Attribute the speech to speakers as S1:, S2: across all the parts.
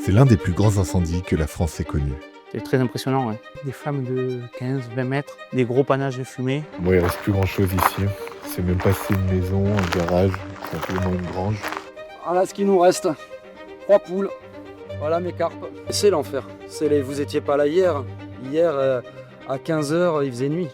S1: C'est l'un des plus grands incendies que la France ait connu.
S2: C'est très impressionnant, ouais. Des flammes de 15-20 mètres, des gros panaches de fumée.
S1: Bon, il reste plus grand chose ici. C'est même pas si une maison, un garage, simplement une grange.
S3: Voilà ce qu'il nous reste. 3 poules. Voilà mes carpes. C'est l'enfer. Vous étiez pas là hier. Hier, à 15h, il faisait nuit.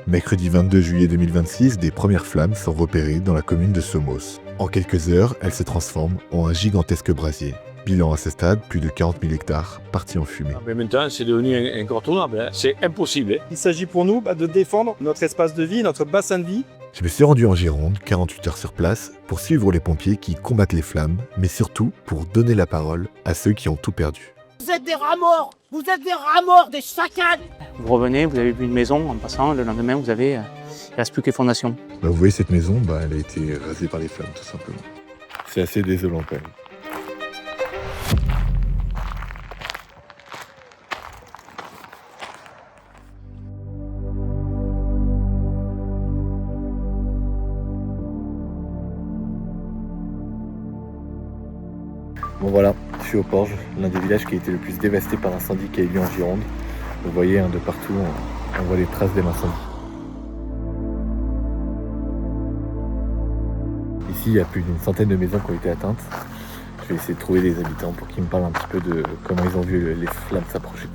S1: Mercredi 22 juillet 2026, des premières flammes sont repérées dans la commune de Somos. En quelques heures, elles se transforment en un gigantesque brasier. Bilan à ce stade, plus de 40 000 hectares partis en fumée.
S4: Mais maintenant, c'est devenu incontournable. C'est impossible.
S5: Il s'agit pour nous de défendre notre espace de vie, notre bassin de vie.
S1: Je me suis rendu en Gironde, 48 heures sur place, pour suivre les pompiers qui combattent les flammes, mais surtout pour donner la parole à ceux qui ont tout perdu.
S6: Vous êtes des rats morts! Vous êtes des rats morts, des chacals!
S2: Vous revenez, vous avez vu une maison en passant, le lendemain, il ne reste plus que les fondations.
S1: Vous voyez cette maison, elle a été rasée par les flammes, tout simplement. C'est assez désolant quand même. Bon voilà, je suis au Porge, l'un des villages qui a été le plus dévasté par l'incendie qui a eu lieu en Gironde. Vous voyez, de partout, on voit les traces de l'incendie. Ici, il y a plus d'une centaine de maisons qui ont été atteintes. Je vais essayer de trouver des habitants pour qu'ils me parlent un petit peu de comment ils ont vu les flammes s'approcher.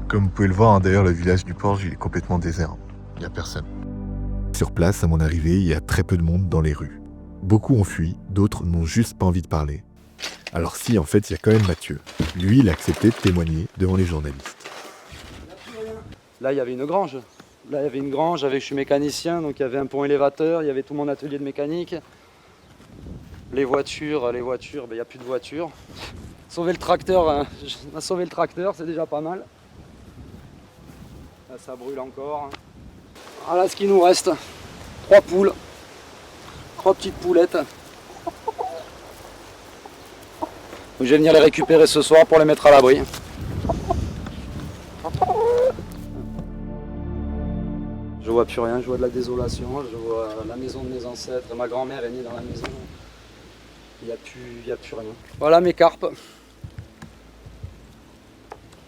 S1: Comme vous pouvez le voir, d'ailleurs, le village du Porge, il est complètement désert. Il n'y a personne. Sur place, à mon arrivée, il y a très peu de monde dans les rues. Beaucoup ont fui, d'autres n'ont juste pas envie de parler. Alors si, en fait, il y a quand même Mathieu. Lui, il a accepté de témoigner devant les journalistes.
S3: Là, il y avait une grange. Là, il y avait une grange avec, je suis mécanicien, donc il y avait un pont élévateur, il y avait tout mon atelier de mécanique. Les voitures, il n'y a plus de voitures. Sauver le tracteur, on a sauvé le tracteur, c'est déjà pas mal. Là, ça brûle encore. Voilà ce qu'il nous reste. 3 poules. 3 petites poulettes. Donc, je vais venir les récupérer ce soir pour les mettre à l'abri. Je vois plus rien, je vois de la désolation, je vois la maison de mes ancêtres, ma grand-mère est née dans la maison. Il n'y a plus rien. Voilà mes carpes.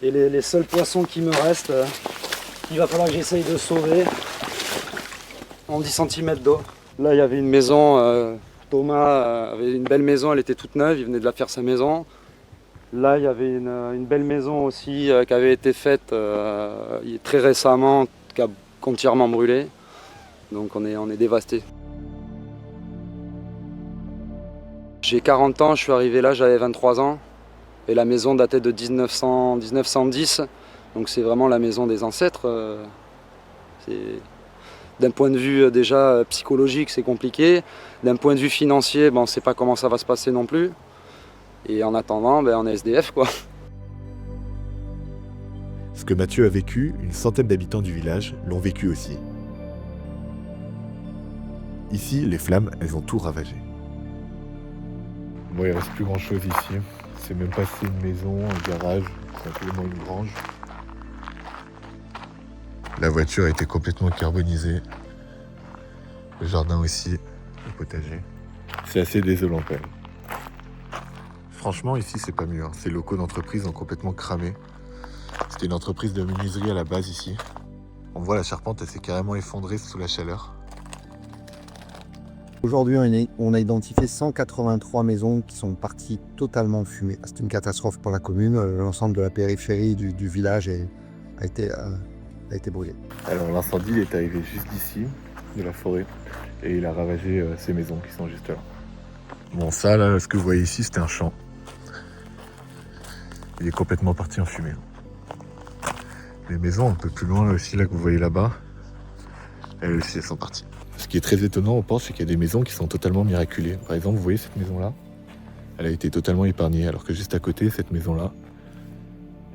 S3: Et les seuls poissons qui me restent, il va falloir que j'essaye de sauver en 10 cm d'eau. Là, il y avait une maison, Thomas avait une belle maison, elle était toute neuve, il venait de la faire sa maison. Là, il y avait une belle maison aussi qui avait été faite très récemment, qui a entièrement brûlé. Donc on est dévasté. J'ai 40 ans, je suis arrivé là, j'avais 23 ans. Et la maison datait de 1910. Donc c'est vraiment la maison des ancêtres. D'un point de vue déjà psychologique, c'est compliqué. D'un point de vue financier, on ne sait pas comment ça va se passer non plus. Et en attendant, on est SDF, quoi.
S1: Ce que Mathieu a vécu, une centaine d'habitants du village l'ont vécu aussi. Ici, les flammes, elles ont tout ravagé. Bon, il reste plus grand chose ici. C'est même pas si une maison, un garage, simplement une grange. La voiture a été complètement carbonisée. Le jardin aussi, le potager. C'est assez désolant quand même. Franchement, ici, c'est pas mieux. Ces locaux d'entreprise ont complètement cramé. C'était une entreprise de menuiserie à la base ici. On voit la charpente, elle s'est carrément effondrée sous la chaleur.
S7: Aujourd'hui, on a identifié 183 maisons qui sont parties totalement fumées. C'est une catastrophe pour la commune. L'ensemble de la périphérie du village a été brûlé.
S1: Alors l'incendie est arrivé juste d'ici, de la forêt, et il a ravagé ces maisons qui sont juste là. Bon, ça là, ce que vous voyez ici, c'était un champ. Il est complètement parti en fumée. Les maisons un peu plus loin là aussi, là que vous voyez là-bas, elles aussi elles sont parties. Ce qui est très étonnant au Porge, c'est qu'il y a des maisons qui sont totalement miraculées. Par exemple, vous voyez cette maison-là, elle a été totalement épargnée, alors que juste à côté, cette maison-là,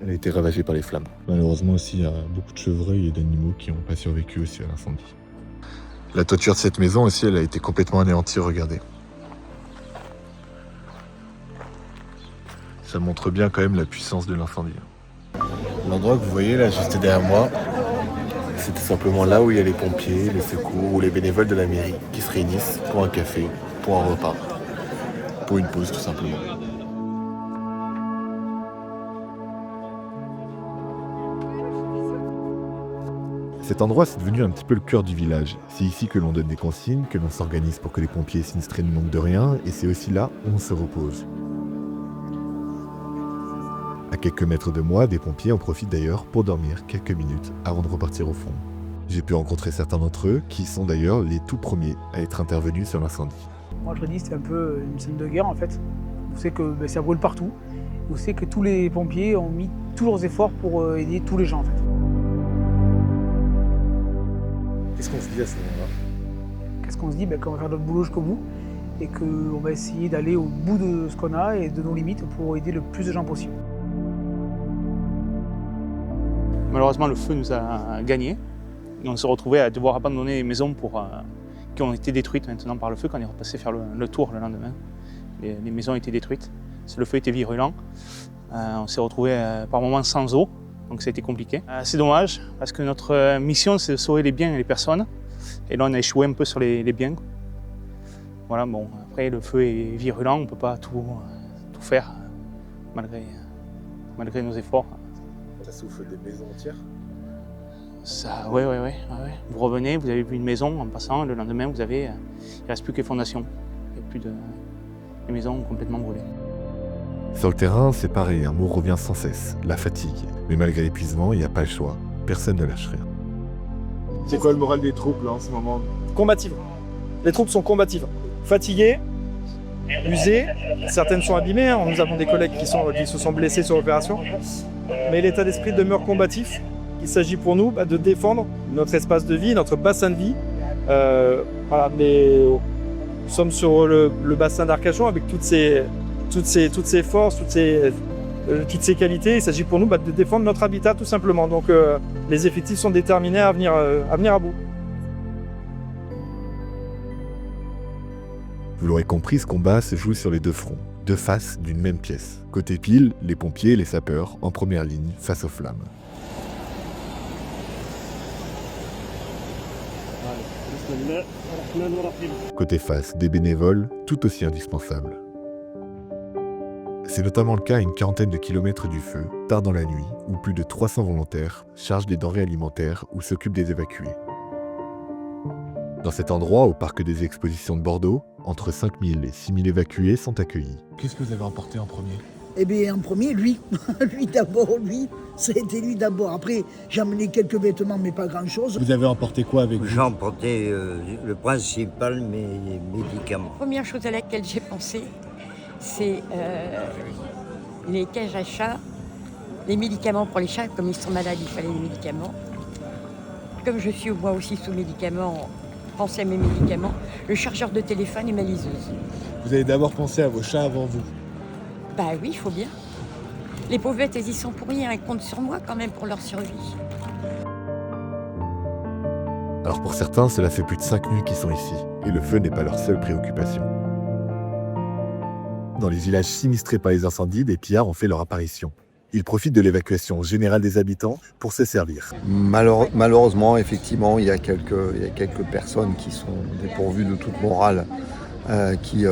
S1: elle a été ravagée par les flammes. Malheureusement aussi, il y a beaucoup de chevreuils et d'animaux qui n'ont pas survécu aussi à l'incendie. La toiture de cette maison aussi, elle a été complètement anéantie, regardez. Ça montre bien quand même la puissance de l'incendie. L'endroit que vous voyez là, juste derrière moi, c'est tout simplement là où il y a les pompiers, les secours ou les bénévoles de la mairie qui se réunissent pour un café, pour un repas, pour une pause tout simplement. Cet endroit, c'est devenu un petit peu le cœur du village. C'est ici que l'on donne des consignes, que l'on s'organise pour que les pompiers sinistrés ne manquent de rien, et c'est aussi là où on se repose. À quelques mètres de moi, des pompiers en profitent d'ailleurs pour dormir quelques minutes avant de repartir au fond. J'ai pu rencontrer certains d'entre eux, qui sont d'ailleurs les tout premiers à être intervenus sur l'incendie.
S8: Moi je dis c'est un peu une scène de guerre en fait. Vous savez que ça brûle partout. Vous savez que tous les pompiers ont mis tous leurs efforts pour aider tous les gens en fait.
S1: Qu'est-ce qu'on se dit à ce moment-là?
S8: Qu'est-ce qu'on se dit? Qu'on va faire notre boulot jusqu'au bout et qu'on va essayer d'aller au bout de ce qu'on a et de nos limites pour aider le plus de gens possible.
S2: Malheureusement, le feu nous a gagnés. On s'est retrouvés à devoir abandonner les maisons qui ont été détruites maintenant par le feu quand on est repassé faire le tour le lendemain. Les maisons ont été détruites. Le feu était virulent. On s'est retrouvés par moments sans eau, donc ça a été compliqué. C'est dommage parce que notre mission c'est de sauver les biens et les personnes. Et là on a échoué un peu sur les biens. Voilà, bon, après le feu est virulent, on ne peut pas tout faire malgré nos efforts.
S1: Ça souffle des maisons entières?
S2: Ça, ouais. Vous revenez, vous avez vu une maison en passant, le lendemain il ne reste plus que les fondations. Il n'y a plus de... Les maisons ont complètement brûlé.
S1: Sur le terrain, c'est pareil, un mot revient sans cesse, la fatigue. Mais malgré l'épuisement, il n'y a pas le choix. Personne ne lâche rien.
S5: C'est quoi le moral des troupes là en ce moment? Combative. Les troupes sont combatives. Fatiguées, usées, certaines sont abîmées. Nous avons des collègues qui se sont blessés sur l'opération. Mais l'état d'esprit demeure combatif. Il s'agit pour nous de défendre notre espace de vie, notre bassin de vie. Voilà, mais nous sommes sur le bassin d'Arcachon avec toutes ses forces, toutes ses qualités. Il s'agit pour nous de défendre notre habitat tout simplement. Donc les effectifs sont déterminés à venir à bout.
S1: Vous l'aurez compris, ce combat se joue sur les deux fronts, deux faces d'une même pièce. Côté pile, les pompiers et les sapeurs en première ligne face aux flammes. Côté face, des bénévoles tout aussi indispensables. C'est notamment le cas à une quarantaine de kilomètres du feu, tard dans la nuit, où plus de 300 volontaires chargent des denrées alimentaires ou s'occupent des évacués. Dans cet endroit, au parc des expositions de Bordeaux, entre 5000 et 6000 évacués sont accueillis. Qu'est-ce que vous avez emporté en premier?
S6: Eh bien, en premier, lui. Lui d'abord, lui. Ça a été lui d'abord. Après, j'ai amené quelques vêtements, mais pas grand-chose.
S1: Vous avez emporté quoi avec vous?
S9: J'ai emporté le principal, mes médicaments.
S10: La première chose à laquelle j'ai pensé, c'est les cages à chats, les médicaments pour les chats. Comme ils sont malades, il fallait des médicaments. Comme je suis moi aussi sous médicaments, pensez à mes médicaments, le chargeur de téléphone et ma liseuse.
S1: Vous avez d'abord pensé à vos chats avant vous?
S10: Bah oui, il faut bien. Les pauvres bêtes, elles y sont pour rien, elles comptent sur moi quand même pour leur survie.
S1: Alors pour certains, cela fait plus de 5 nuits qu'ils sont ici, et le feu n'est pas leur seule préoccupation. Dans les villages sinistrés par les incendies, des pillards ont fait leur apparition. Ils profitent de l'évacuation générale des habitants pour se servir.
S7: Malheureusement, effectivement, il y a quelques personnes qui sont dépourvues de toute morale, qui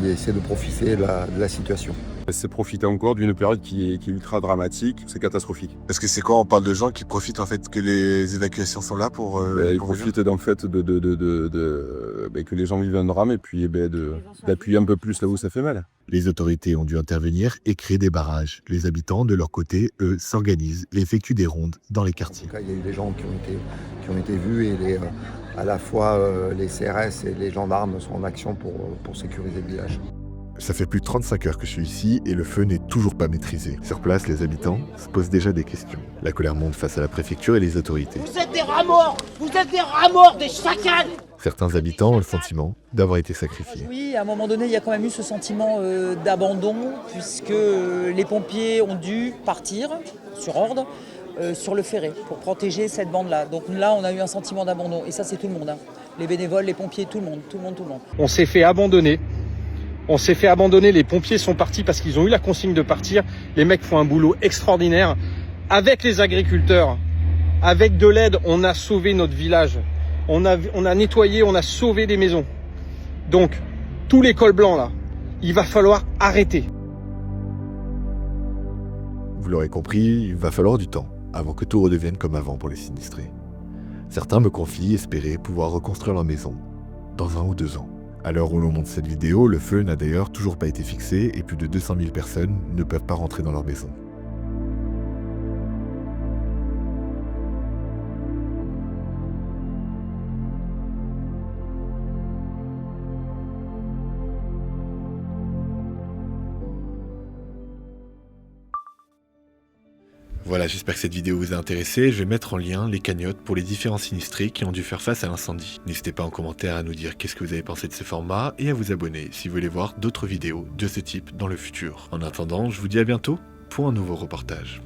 S7: essaient de profiter de la situation.
S11: C'est profiter encore d'une période qui est ultra dramatique, c'est catastrophique.
S1: Parce que c'est quoi? On parle de gens qui profitent en fait que les évacuations sont là pour...
S11: Ils profitent en fait que les gens vivent un drame et puis d'appuyer un peu plus là où ça fait mal.
S1: Les autorités ont dû intervenir et créer des barrages. Les habitants, de leur côté, eux, s'organisent et effectuent des rondes dans les quartiers.
S7: Il y a eu des gens qui ont été vus et à la fois les CRS et les gendarmes sont en action pour sécuriser le village.
S1: Ça fait plus de 35 heures que je suis ici et le feu n'est toujours pas maîtrisé. Sur place, les habitants se posent déjà des questions. La colère monte face à la préfecture et les autorités.
S6: Vous êtes des rats morts! Vous êtes des rats morts, des chacals!
S1: Certains habitants ont le sentiment d'avoir été sacrifiés.
S12: Oui, à un moment donné, il y a quand même eu ce sentiment d'abandon, puisque les pompiers ont dû partir, sur ordre, sur le ferré, pour protéger cette bande-là. Donc là, on a eu un sentiment d'abandon, et ça, c'est tout le monde. Hein. Les bénévoles, les pompiers, tout le monde.
S5: On s'est fait abandonner. Les pompiers sont partis parce qu'ils ont eu la consigne de partir. Les mecs font un boulot extraordinaire. Avec les agriculteurs, avec de l'aide, on a sauvé notre village. On a nettoyé, on a sauvé des maisons. Donc, tous les cols blancs là, il va falloir arrêter.
S1: Vous l'aurez compris, il va falloir du temps avant que tout redevienne comme avant pour les sinistrés. Certains me confient espérer pouvoir reconstruire leur maison dans 1 ou 2 ans. À l'heure où l'on monte cette vidéo, le feu n'a d'ailleurs toujours pas été fixé et plus de 200 000 personnes ne peuvent pas rentrer dans leur maison. Voilà, j'espère que cette vidéo vous a intéressé. Je vais mettre en lien les cagnottes pour les différents sinistrés qui ont dû faire face à l'incendie. N'hésitez pas en commentaire à nous dire qu'est-ce que vous avez pensé de ce format et à vous abonner si vous voulez voir d'autres vidéos de ce type dans le futur. En attendant, je vous dis à bientôt pour un nouveau reportage.